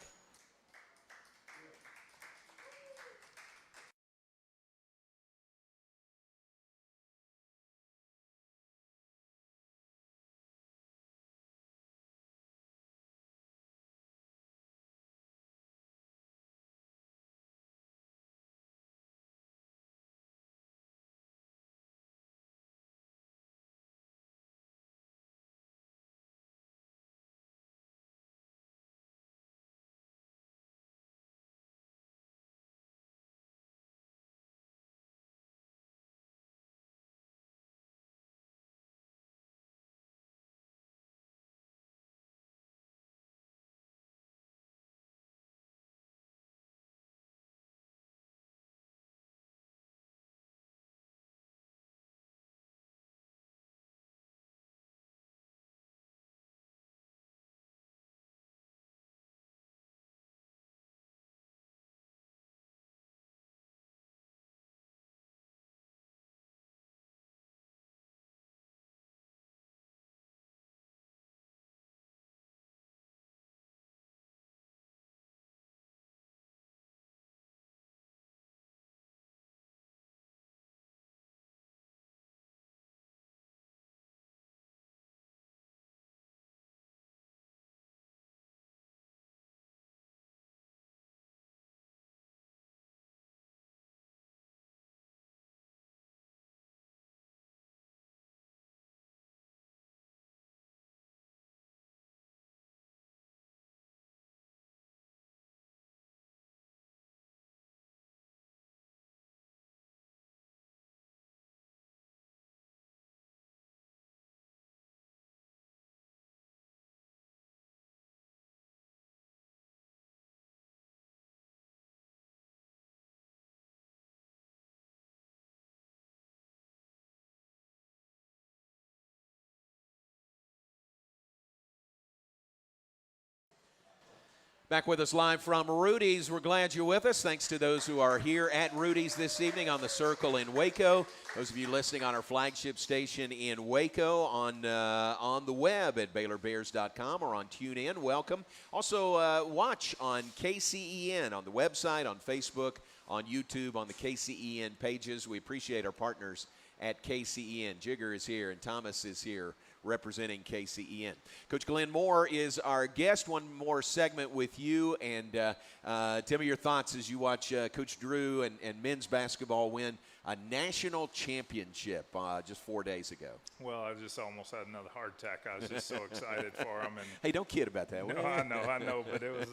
Back with us live from Rudy's. We're glad you're with us. Thanks to those who are here at Rudy's this evening on the Circle in Waco. Those of you listening on our flagship station in Waco, on the web at BaylorBears.com or on TuneIn, welcome. Also, watch on KCEN on the website, on Facebook, on YouTube, on the KCEN pages. We appreciate our partners at KCEN. Jigger is here and Thomas is here representing KCEN. Coach Glenn Moore is our guest. One more segment with you, and tell me your thoughts as you watch Coach Drew and men's basketball win a national championship just 4 days ago. Well, I just almost had another heart attack. I was just so excited for them. And hey, don't kid about that. No, I know, but it was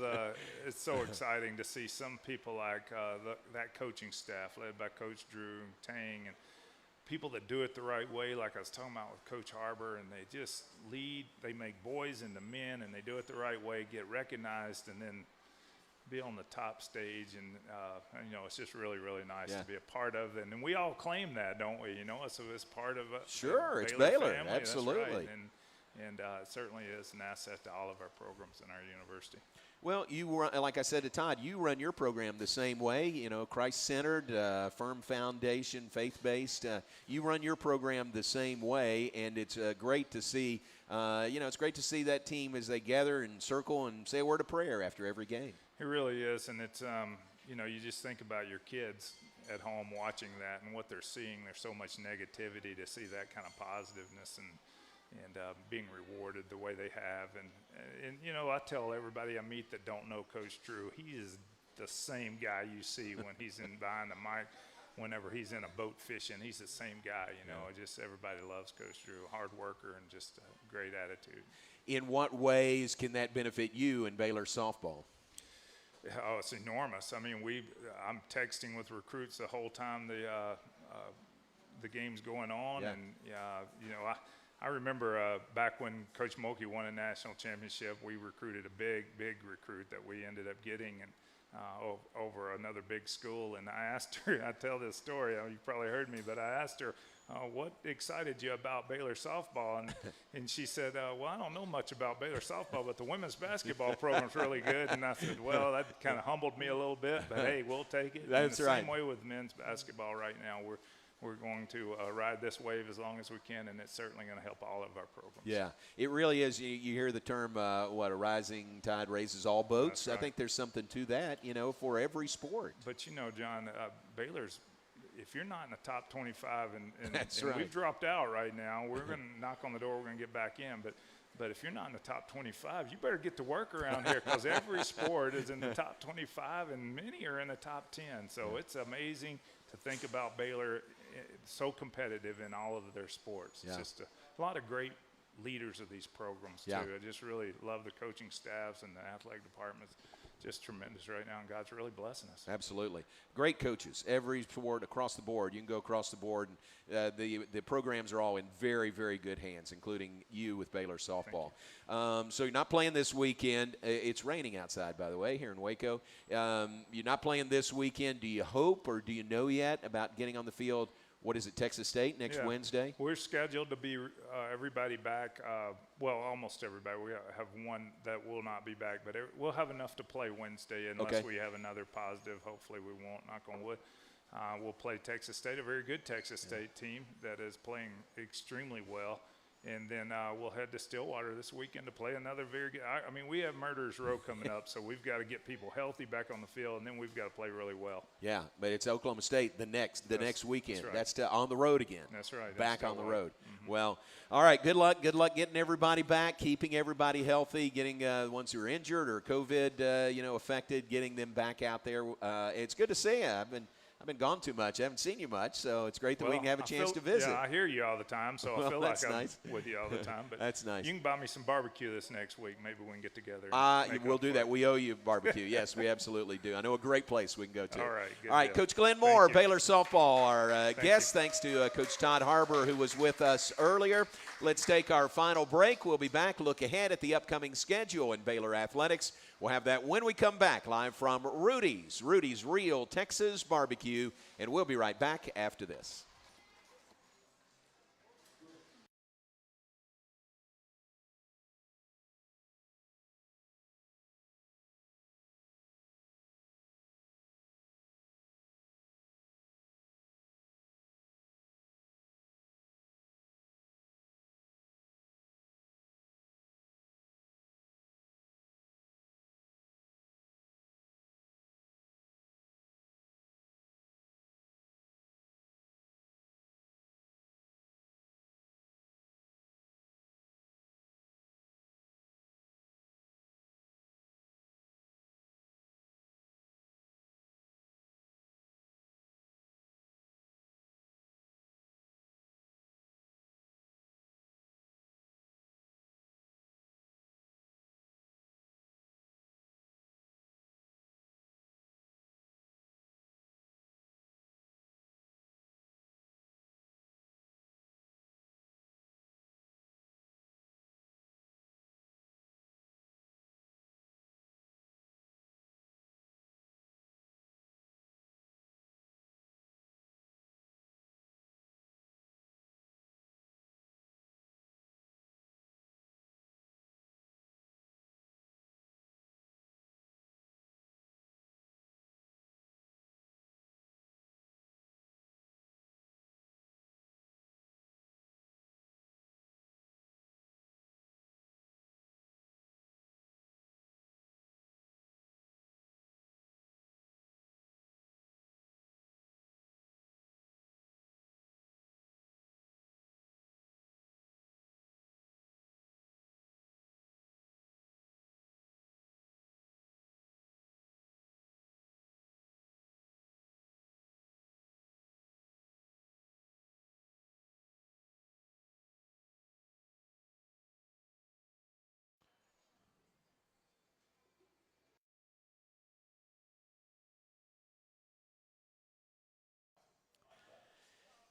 it's so exciting to see some people like that coaching staff led by Coach Drew, Tang, and people that do it the right way, like I was talking about with Coach Harbour, and they just lead. They make boys into men, and they do it the right way, get recognized, and then be on the top stage. And it's just really, really nice to be a part of. And we all claim that, don't we? So it's part of sure, it's Baylor Baylor, family. absolutely. That's right. And it certainly is an asset to all of our programs in our university. Well, like I said to Todd, you run your program the same way, Christ-centered, firm foundation, faith-based. You run your program the same way, and it's great to see, it's great to see that team as they gather and circle and say a word of prayer after every game. It really is, and it's, you just think about your kids at home watching that and what they're seeing. There's so much negativity to see that kind of positiveness and being rewarded the way they have. And I tell everybody I meet that don't know Coach Drew, he is the same guy you see when he's behind the mic, whenever he's in a boat fishing. He's the same guy, just everybody loves Coach Drew, hard worker and just a great attitude. In what ways can that benefit you in Baylor softball? Oh, it's enormous. I mean, I'm texting with recruits the whole time the game's going on. Yeah. And, I remember back when Coach Mulkey won a national championship, we recruited a big recruit that we ended up getting over another big school. And I asked her, I tell this story, you probably heard me, but I asked her, what excited you about Baylor softball? And she said, well, I don't know much about Baylor softball, but the women's basketball program's really good. And I said, well, that kind of humbled me a little bit, but hey, we'll take it. That's right. Same way with men's basketball right now. We're going to ride this wave as long as we can, and it's certainly going to help all of our programs. Yeah, it really is. You hear the term, a rising tide raises all boats. That's right. I think there's something to that, for every sport. But, John, Baylor's, if you're not in the top 25, and That's and right. we've dropped out right now, we're going to knock on the door, we're going to get back in. But if you're not in the top 25, you better get to work around here because every sport is in the top 25, and many are in the top 10. So it's amazing to think about Baylor so competitive in all of their sports. It's just a lot of great leaders of these programs, too. I just really love the coaching staffs and the athletic departments. Just tremendous right now, and God's really blessing us. Absolutely. Great coaches, every sport across the board. You can go across the board, and the programs are all in very, very good hands, including you with Baylor softball. So you're not playing this weekend. It's raining outside, by the way, here in Waco. You're not playing this weekend. Do you hope or do you know yet about getting on the field? What is it, Texas State next Wednesday? We're scheduled to be everybody back. Well, almost everybody. We have one that will not be back, but we'll have enough to play Wednesday unless we have another positive. Hopefully we won't, knock on wood. We'll play Texas State, a very good Texas State team that is playing extremely well. And then we'll head to Stillwater this weekend to play another very good. I mean, we have Murderers Row coming up, so we've got to get people healthy back on the field, and then we've got to play really well. Yeah, but it's Oklahoma State the next weekend. That's right. That's on the road again. That's right. Back on the road. Mm-hmm. Well, all right. Good luck. Good luck getting everybody back, keeping everybody healthy, getting the ones who are injured or COVID, affected, getting them back out there. It's good to see you. I've been gone too much. I haven't seen you much, so it's great that we can have a chance to visit. Yeah, I hear you all the time, so I feel like I'm with you all the time. But that's nice. You can buy me some barbecue this next week. Maybe we can get together. We'll do that. We owe you barbecue. Yes, we absolutely do. I know a great place we can go to. All right. Good all right, deal. Coach Glenn Moore, Baylor softball, our guest. Thanks to Coach Todd Harbour, who was with us earlier. Let's take our final break. We'll be back. Look ahead at the upcoming schedule in Baylor athletics. We'll have that when we come back, live from Rudy's Real Texas Barbecue, and we'll be right back after this.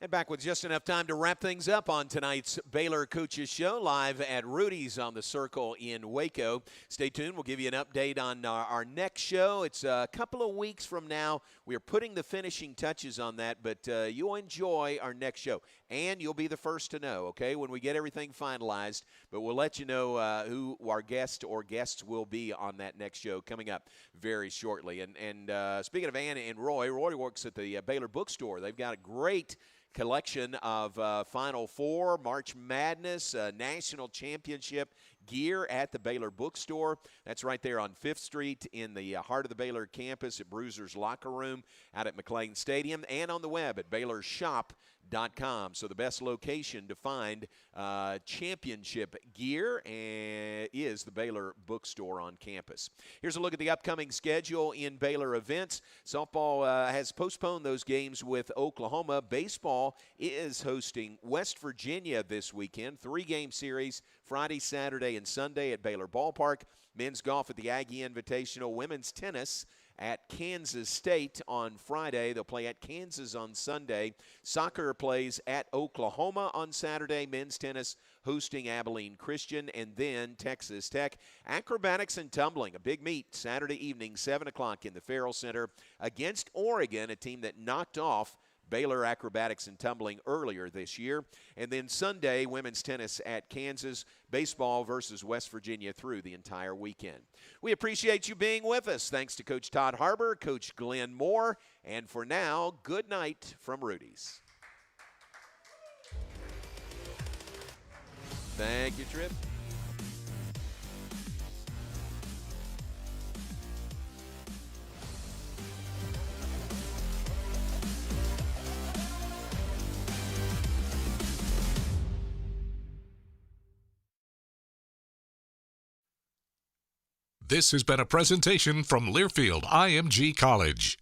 And back with just enough time to wrap things up on tonight's Baylor Coaches Show, live at Rudy's on the Circle in Waco. Stay tuned. We'll give you an update on our next show. It's a couple of weeks from now. We're putting the finishing touches on that, but you'll enjoy our next show. And you'll be the first to know, okay, when we get everything finalized. But we'll let you know who our guest or guests will be on that next show coming up very shortly. And speaking of Anna and Roy works at the Baylor Bookstore. They've got a great collection of Final Four, March Madness, National Championship gear at the Baylor Bookstore. That's right there on 5th Street in the heart of the Baylor campus at Bruiser's Locker Room out at McLean Stadium, and on the web at BaylorShop.com. So the best location to find championship gear is the Baylor Bookstore on campus. Here's a look at the upcoming schedule in Baylor events. Softball has postponed those games with Oklahoma. Baseball is hosting West Virginia this weekend. 3-game series Friday, Saturday, and Sunday at Baylor Ballpark. Men's golf at the Aggie Invitational. Women's tennis at Kansas State on Friday. They'll play at Kansas on Sunday. Soccer plays at Oklahoma on Saturday. Men's tennis hosting Abilene Christian, and then Texas Tech. Acrobatics and tumbling, a big meet Saturday evening, 7 o'clock in the Farrell Center against Oregon, a team that knocked off Baylor Acrobatics and Tumbling earlier this year. And then Sunday, women's tennis at Kansas, baseball versus West Virginia through the entire weekend. We appreciate you being with us. Thanks to Coach Todd Harbour, Coach Glenn Moore, and for now, good night from Rudy's. Thank you, Tripp. This has been a presentation from Learfield IMG College.